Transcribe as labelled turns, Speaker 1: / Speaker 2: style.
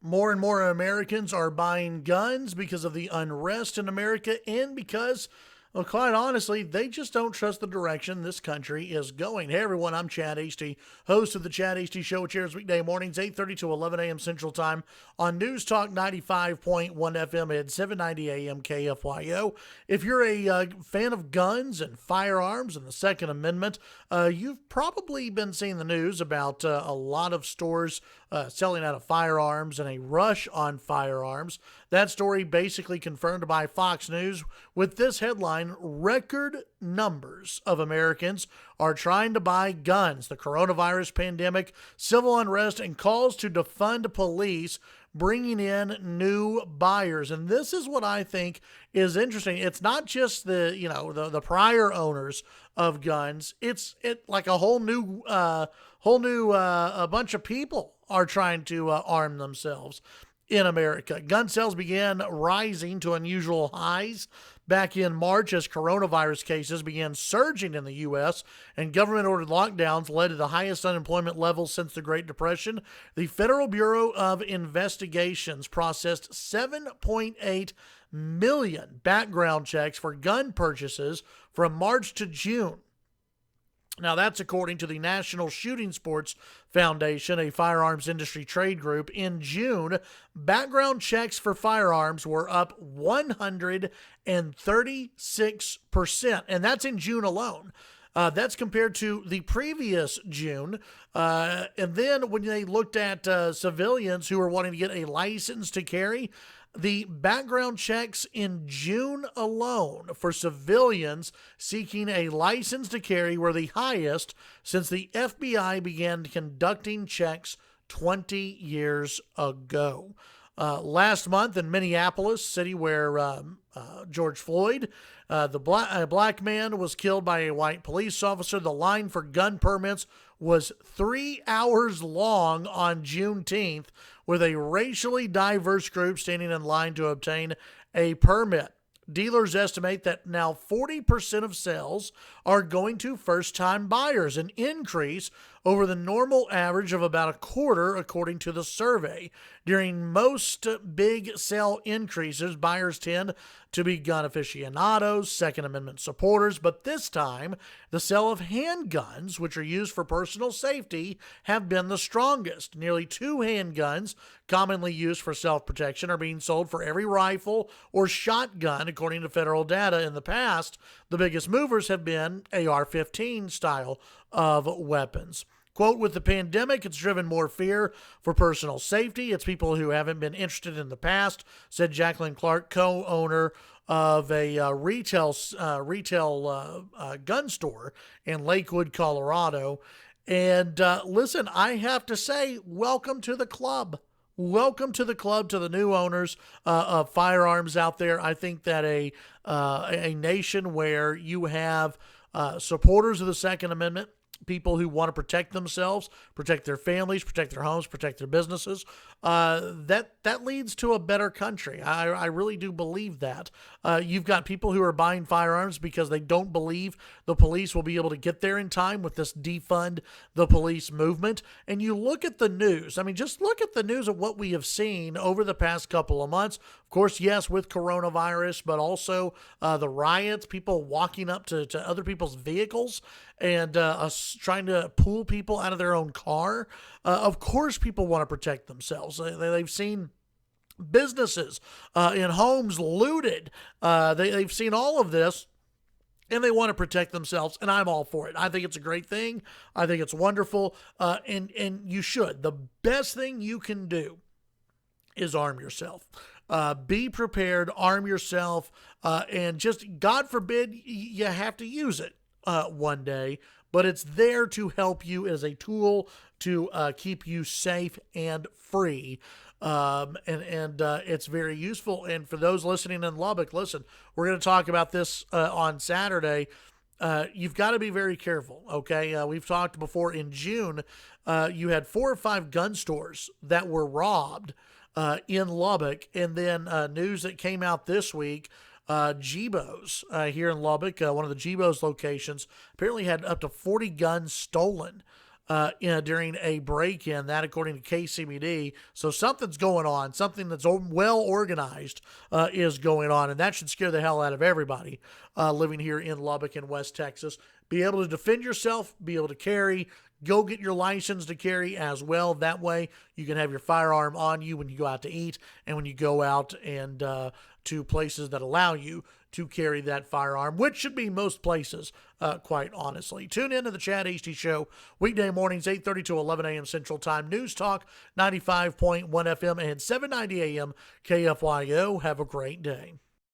Speaker 1: More and more Americans are buying guns because of the unrest in America and because, well, quite honestly, they just don't trust the direction this country is going. Hey, everyone, I'm Chad Hasty, host of the Chad Hasty Show, which airs weekday mornings, 8:30 to 11 a.m. Central Time on News Talk 95.1 FM at 790 a.m. KFYO. If you're a fan of guns and firearms and the Second Amendment, you've probably been seeing the news about a lot of stores selling out of firearms and a rush on firearms. That story basically confirmed by Fox News with this headline: record numbers of Americans are trying to buy guns. The coronavirus pandemic, civil unrest, and calls to defund police bringing in new buyers. And this is what I think is interesting. It's not just the prior owners of guns. It's like a whole new a bunch of people are trying to arm themselves in America. Gun sales began rising to unusual highs back in March as coronavirus cases began surging in the U.S. and government-ordered lockdowns led to the highest unemployment levels since the Great Depression. The Federal Bureau of Investigations processed 7.8 million background checks for gun purchases from March to June. Now, that's according to the National Shooting Sports Foundation, a firearms industry trade group. In June, background checks for firearms were up 136%, and that's in June alone. That's compared to the previous June. And then when they looked at civilians who were wanting to get a license to carry, the background checks in June alone for civilians seeking a license to carry were the highest since the FBI began conducting checks 20 years ago. Last month in Minneapolis, city where George Floyd, a black man was killed by a white police officer, the line for gun permits was 3 hours long on Juneteenth, with a racially diverse group standing in line to obtain a permit. Dealers estimate that now 40% of sales are going to first-time buyers, an increase over the normal average of about a quarter, according to the survey. During most big sale increases, buyers tend to be gun aficionados, Second Amendment supporters, but this time, the sale of handguns, which are used for personal safety, have been the strongest. Nearly 2 handguns, commonly used for self-protection, are being sold for every rifle or shotgun, according to federal data. In the past, the biggest movers have been AR-15 style of weapons. Quote, with the pandemic, it's driven more fear for personal safety. It's people who haven't been interested in the past, said Jacqueline Clark, co-owner of a retail gun store in Lakewood, Colorado. And listen, I have to say, welcome to the club. Welcome to the club, to the new owners of firearms out there. I think that a nation where you have supporters of the Second Amendment, people who want to protect themselves, protect their families, protect their homes, protect their businesses, that leads to a better country. I really do believe that. You've got people who are buying firearms because they don't believe the police will be able to get there in time with this defund the police movement. And you look at the news. I mean, just look at the news of what we have seen over the past couple of months. Of course, yes, with coronavirus, but also the riots, people walking up to other people's vehicles and trying to pull people out of their own car. Of course, people want to protect themselves. They've seen businesses in homes looted. They've seen all of this, and they want to protect themselves, and I'm all for it. I think it's a great thing. I think it's wonderful, and you should. The best thing you can do is arm yourself. Be prepared, arm yourself, and just, God forbid, you have to use it one day, but it's there to help you as a tool to keep you safe and free. And it's very useful. And for those listening in Lubbock, listen, we're going to talk about this on Saturday. You've got to be very careful, okay? We've talked before in June, you had 4 or 5 gun stores that were robbed in Lubbock. And then news that came out this week, Gebo's here in Lubbock, one of the Gebo's locations, apparently had up to 40 guns stolen during a break-in. That, according to KCBD. So something's going on. Something that's well organized is going on, and that should scare the hell out of everybody living here in Lubbock and West Texas. Be able to defend yourself, be able to carry. Go get your license to carry as well. That way you can have your firearm on you when you go out to eat and when you go out and to places that allow you to carry that firearm, which should be most places, quite honestly. Tune in to the Chad Hasty Show, weekday mornings, 8:30 to 11 a.m. Central Time. News Talk, 95.1 FM and 790 AM KFYO. Have a great day.